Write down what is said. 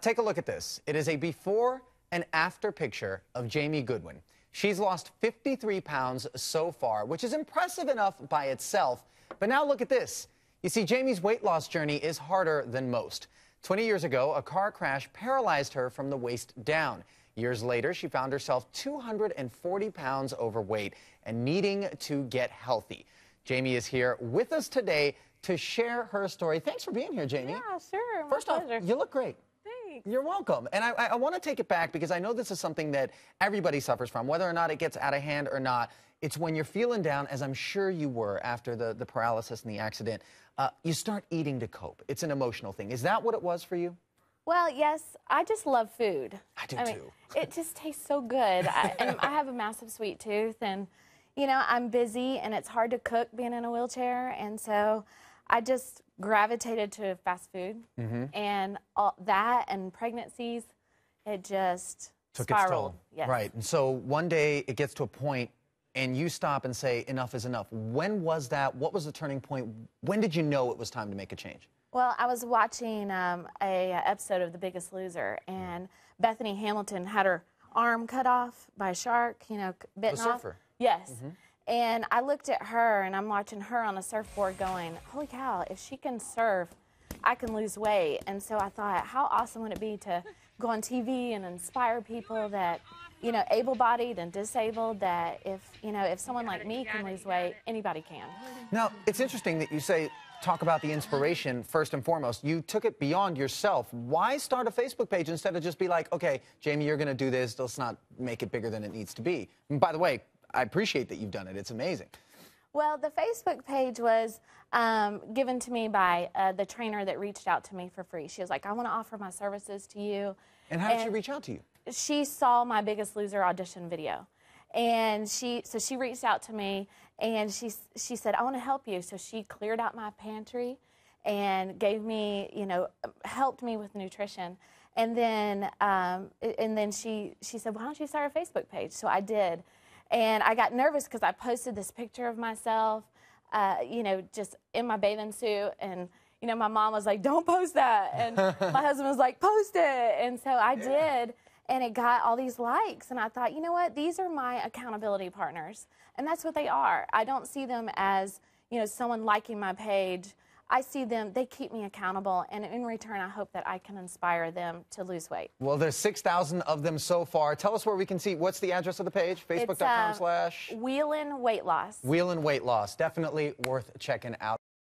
take a look at this. It is a before and after picture of Jamie Goodwin. She's lost 53 pounds so far, which is impressive enough by itself. But now look at this. You see, Jamie's weight loss journey is harder than most. 20 years ago, a car crash paralyzed her from the waist down. Years later, she found herself 240 pounds overweight and needing to get healthy. Jamie is here with us today to share her story. Thanks for being here, Jamie. Yeah, sure. First off, you look great. Thanks. You're welcome. And I want to take it back because I know this is something that everybody suffers from, whether or not it gets out of hand or not. It's when you're feeling down, as I'm sure you were after the paralysis and the accident, you start eating to cope. It's an emotional thing. Is that what it was for you? Well, yes, I just love food. I do too. It just tastes so good. And I have a massive sweet tooth, and, you know, I'm busy, and it's hard to cook being in a wheelchair, and so I just gravitated to fast food, and all that and pregnancies, it just took spiraled. its toll. Yes. Right. And so one day it gets to a point and you stop and say, enough is enough. When was that? What was the turning point? When did you know it was time to make a change? Well, I was watching a episode of The Biggest Loser, and Bethany Hamilton had her arm cut off by a shark, you know, bitten off. The surfer. Yes. And I looked at her, and I'm watching her on a surfboard going, holy cow, if she can surf, I can lose weight. And so I thought, how awesome would it be to go on TV and inspire people that, you know, able-bodied and disabled, that if someone like me can lose weight, anybody can. Now, it's interesting that you say, talk about the inspiration first and foremost. You took it beyond yourself. Why start a Facebook page instead of just be like, okay, Jamie, you're going to do this. Let's not make it bigger than it needs to be. And by the way, I appreciate that you've done it. It's amazing. Well, the Facebook page was given to me by the trainer that reached out to me for free. She was like, I want to offer my services to you. And how did she reach out to you? She saw my Biggest Loser audition video. And she reached out to me, and she said, I want to help you. So she cleared out my pantry and gave me, you know, helped me with nutrition. And then she said, why don't you start a Facebook page? So I did. And I got nervous because I posted this picture of myself, you know, just in my bathing suit. And, you know, my mom was like, don't post that. And my husband was like, post it. And so I did. And it got all these likes. And I thought, you know what? These are my accountability partners. And that's what they are. I don't see them as, you know, someone liking my page. I see them, they keep me accountable. And in return, I hope that I can inspire them to lose weight. Well, there's 6,000 of them so far. Tell us where we can see. What's the address of the page? Facebook.com/? Wheelin Weightloss. Wheelin Weightloss. Definitely worth checking out.